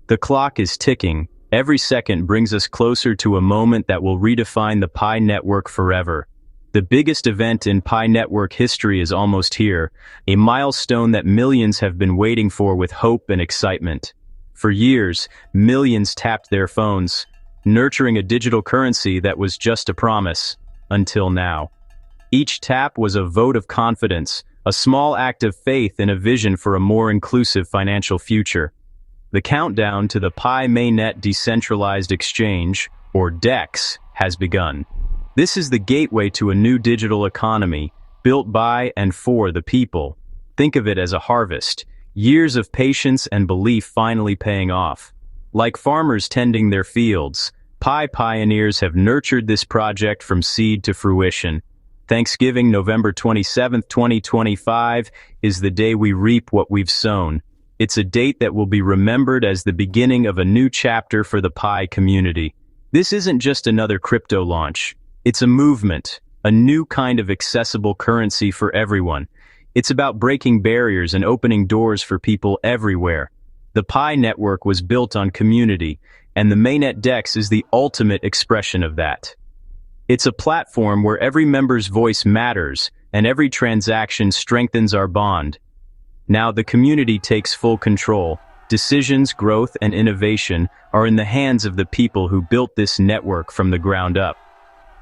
The clock is ticking. Every second brings us closer to a moment that will redefine the Pi network forever. The biggest event in Pi network history is almost here, a milestone that millions have been waiting for with hope and excitement. For years, millions tapped their phones, nurturing a digital currency that was just a promise, until now. Each tap was a vote of confidence, a small act of faith in a vision for a more inclusive financial future. The countdown to the Pi Mainnet decentralized exchange, or DEX, has begun. This is the gateway to a new digital economy, built by and for the people. Think of it as a harvest, years of patience and belief finally paying off. Like farmers tending their fields, Pi pioneers have nurtured this project from seed to fruition. Thanksgiving, November 27, 2025, is the day we reap what we've sown. It's a date that will be remembered as the beginning of a new chapter for the Pi community. This isn't just another crypto launch. It's a movement, a new kind of accessible currency for everyone. It's about breaking barriers and opening doors for people everywhere. The Pi network was built on community, and the Mainnet DEX is the ultimate expression of that. It's a platform where every member's voice matters, and every transaction strengthens our bond. Now the community takes full control. Decisions, growth, and innovation are in the hands of the people who built this network from the ground up.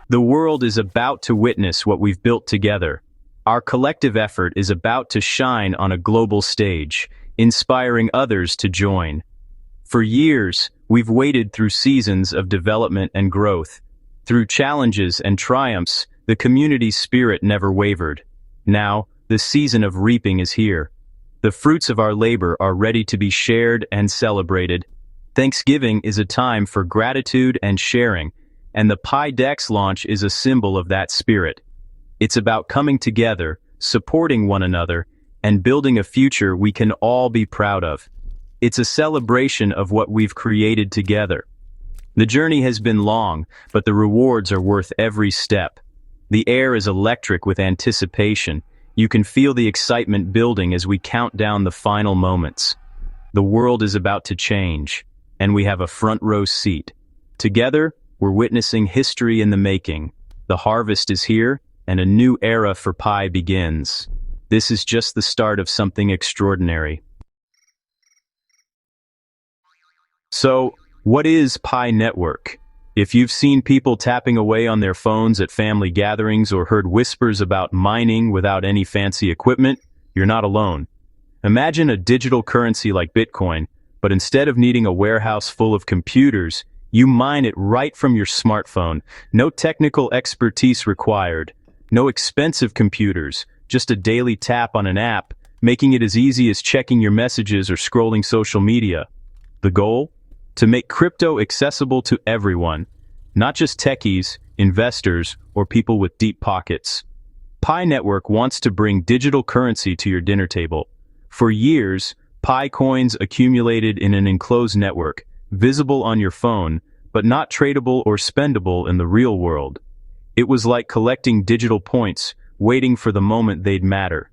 The world is about to witness what we've built together. Our collective effort is about to shine on a global stage, inspiring others to join. For years, we've waded through seasons of development and growth. Through challenges and triumphs, the community's spirit never wavered. Now, the season of reaping is here. The fruits of our labor are ready to be shared and celebrated. Thanksgiving is a time for gratitude and sharing, and the Pi DEX launch is a symbol of that spirit. It's about coming together, supporting one another, and building a future we can all be proud of. It's a celebration of what we've created together. The journey has been long, but the rewards are worth every step. The air is electric with anticipation. You can feel the excitement building as we count down the final moments. The world is about to change, and we have a front row seat. Together, we're witnessing history in the making. The harvest is here, and a new era for Pi begins. This is just the start of something extraordinary. So, what is Pi Network? If you've seen people tapping away on their phones at family gatherings or heard whispers about mining without any fancy equipment, you're not alone. Imagine a digital currency like Bitcoin, but instead of needing a warehouse full of computers, you mine it right from your smartphone. No technical expertise required. No expensive computers, just a daily tap on an app, making it as easy as checking your messages or scrolling social media. The goal? To make crypto accessible to everyone, not just techies, investors, or people with deep pockets. Pi Network wants to bring digital currency to your dinner table. For years, Pi coins accumulated in an enclosed network, visible on your phone, but not tradable or spendable in the real world. It was like collecting digital points, waiting for the moment they'd matter.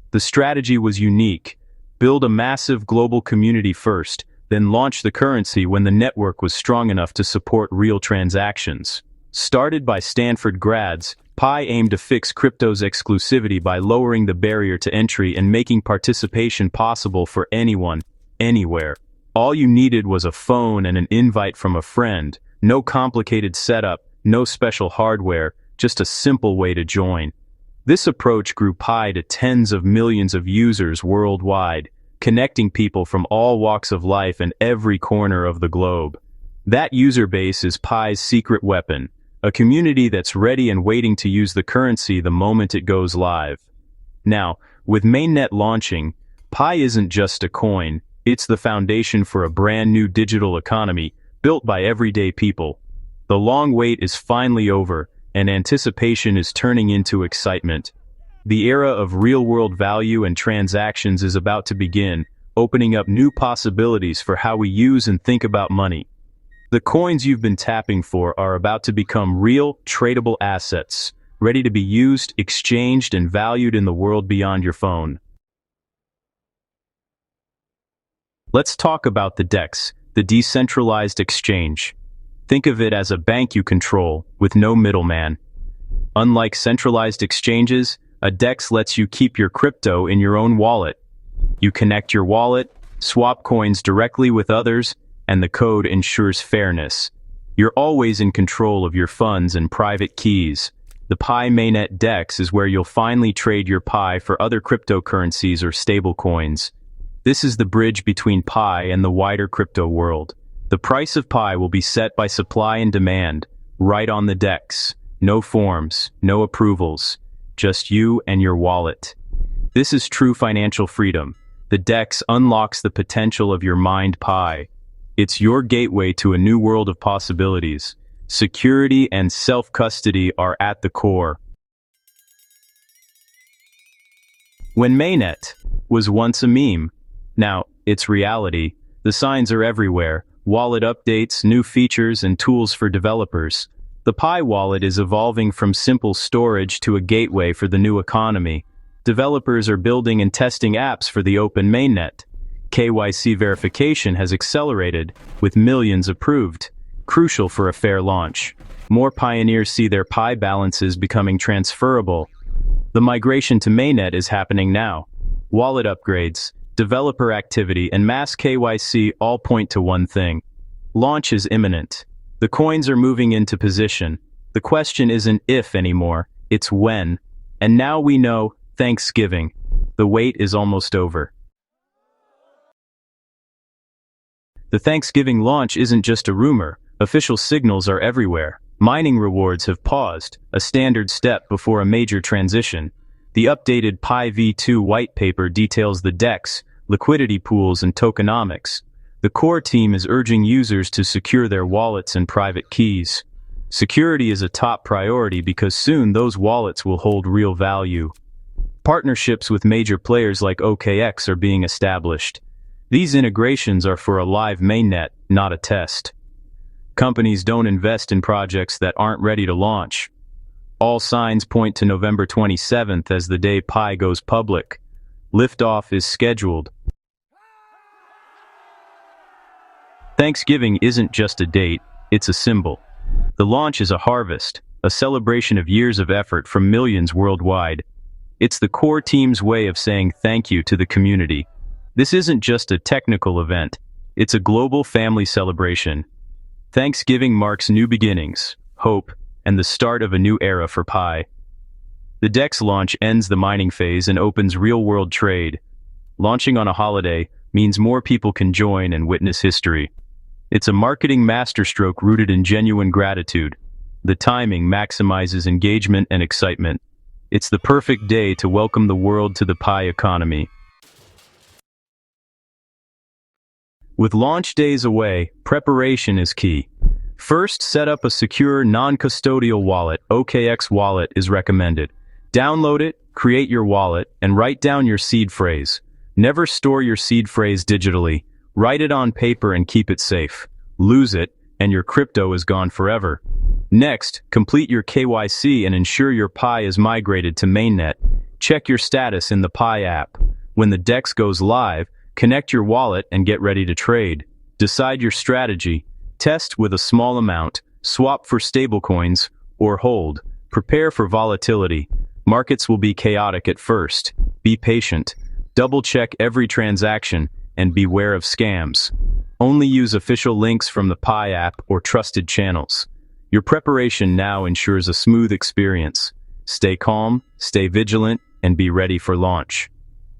The strategy was unique. Build a massive global community first, then launch the currency when the network was strong enough to support real transactions. Started by Stanford grads, Pi aimed to fix crypto's exclusivity by lowering the barrier to entry and making participation possible for anyone, anywhere. All you needed was a phone and an invite from a friend. No complicated setup, no special hardware, just a simple way to join. This approach grew Pi to tens of millions of users worldwide, connecting people from all walks of life and every corner of the globe. That user base is Pi's secret weapon, a community that's ready and waiting to use the currency the moment it goes live. Now, with Mainnet launching, Pi isn't just a coin, it's the foundation for a brand new digital economy built by everyday people. The long wait is finally over, and anticipation is turning into excitement. The era of real-world value and transactions is about to begin, opening up new possibilities for how we use and think about money. The coins you've been tapping for are about to become real, tradable assets, ready to be used, exchanged, and valued in the world beyond your phone. Let's talk about the DEX, the decentralized exchange. Think of it as a bank you control, with no middleman. Unlike centralized exchanges, a DEX lets you keep your crypto in your own wallet. You connect your wallet, swap coins directly with others, and the code ensures fairness. You're always in control of your funds and private keys. The Pi Mainnet DEX is where you'll finally trade your Pi for other cryptocurrencies or stablecoins. This is the bridge between Pi and the wider crypto world. The price of Pi will be set by supply and demand, right on the DEX. No forms, no approvals, just you and your wallet. This is true financial freedom. The DEX unlocks the potential of your mind Pi. It's your gateway to a new world of possibilities. Security and self-custody are at the core. When Mainnet was once a meme, now it's reality. The signs are everywhere. Wallet updates, new features, and tools for developers. The Pi wallet is evolving from simple storage to a gateway for the new economy. Developers are building and testing apps for the open mainnet. KYC verification has accelerated, with millions approved, crucial for a fair launch. More pioneers see their Pi balances becoming transferable. The migration to Mainnet is happening now. Wallet upgrades, developer activity, and mass KYC all point to one thing. Launch is imminent. The coins are moving into position. The question isn't if anymore, it's when. And now we know, Thanksgiving. The wait is almost over. The Thanksgiving launch isn't just a rumor. Official signals are everywhere. Mining rewards have paused, a standard step before a major transition. The updated Pi v2 white paper details the DEX, liquidity pools, and tokenomics. The core team is urging users to secure their wallets and private keys. Security is a top priority because soon those wallets will hold real value. Partnerships with major players like OKX are being established. These integrations are for a live mainnet, not a test. Companies don't invest in projects that aren't ready to launch. All signs point to November 27th as the day Pi goes public. Liftoff is scheduled. Thanksgiving isn't just a date, it's a symbol. The launch is a harvest, a celebration of years of effort from millions worldwide. It's the core team's way of saying thank you to the community. This isn't just a technical event, it's a global family celebration. Thanksgiving marks new beginnings, hope, and the start of a new era for Pi. The DEX launch ends the mining phase and opens real-world trade. Launching on a holiday means more people can join and witness history. It's a marketing masterstroke rooted in genuine gratitude. The timing maximizes engagement and excitement. It's the perfect day to welcome the world to the Pi economy. With launch days away, preparation is key. First, set up a secure non-custodial wallet. OKX wallet is recommended. Download it, create your wallet, and write down your seed phrase. Never store your seed phrase digitally. Write it on paper and keep it safe. Lose it, and your crypto is gone forever. Next, complete your KYC and ensure your Pi is migrated to Mainnet. Check your status in the Pi app. When the DEX goes live, connect your wallet and get ready to trade. Decide your strategy. Test with a small amount, swap for stablecoins, or hold. Prepare for volatility. Markets will be chaotic at first. Be patient. Double-check every transaction, and beware of scams. Only use official links from the Pi app or trusted channels. Your preparation now ensures a smooth experience. Stay calm, stay vigilant, and be ready for launch.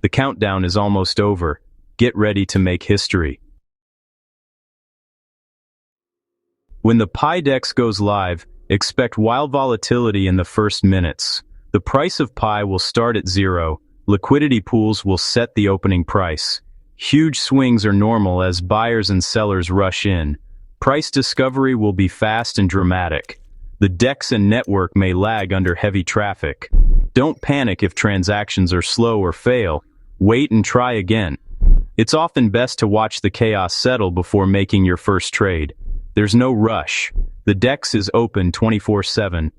The countdown is almost over. Get ready to make history. When the Pi DEX goes live, expect wild volatility in the first minutes. The price of Pi will start at zero. Liquidity pools will set the opening price. Huge swings are normal as buyers and sellers rush in. Price discovery will be fast and dramatic. The DEX and network may lag under heavy traffic. Don't panic if transactions are slow or fail. Wait and try again. It's often best to watch the chaos settle before making your first trade. There's no rush. The DEX is open 24/7.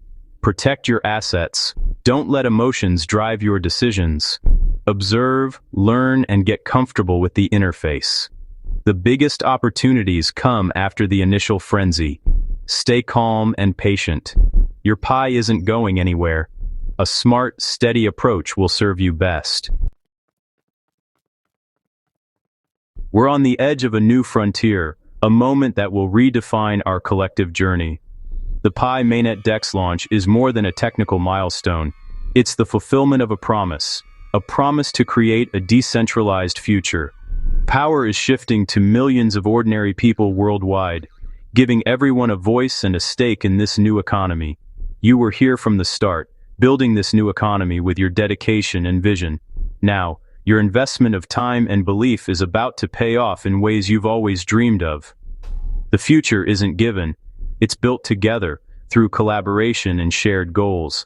Protect your assets. Don't let emotions drive your decisions. Observe, learn, and get comfortable with the interface. The biggest opportunities come after the initial frenzy. Stay calm and patient. Your pie isn't going anywhere. A smart, steady approach will serve you best. We're on the edge of a new frontier, a moment that will redefine our collective journey. The Pi Mainnet DEX launch is more than a technical milestone. It's the fulfillment of a promise to create a decentralized future. Power is shifting to millions of ordinary people worldwide, giving everyone a voice and a stake in this new economy. You were here from the start, building this new economy with your dedication and vision. Now, your investment of time and belief is about to pay off in ways you've always dreamed of. The future isn't given, it's built together through collaboration and shared goals.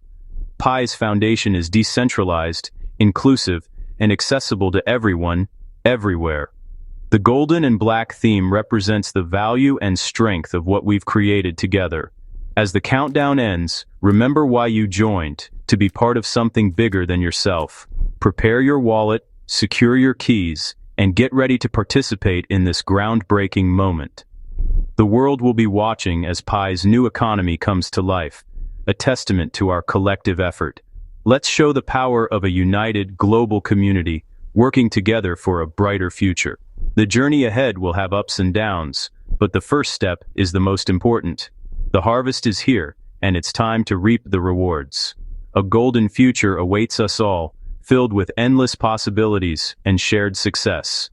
Pi's foundation is decentralized, inclusive, and accessible to everyone, everywhere. The golden and black theme represents the value and strength of what we've created together. As the countdown ends, remember why you joined, to be part of something bigger than yourself. Prepare your wallet, secure your keys, and get ready to participate in this groundbreaking moment. The world will be watching as Pi's new economy comes to life, a testament to our collective effort. Let's show the power of a united global community, working together for a brighter future. The journey ahead will have ups and downs, but the first step is the most important. The harvest is here, and it's time to reap the rewards. A golden future awaits us all, filled with endless possibilities and shared success.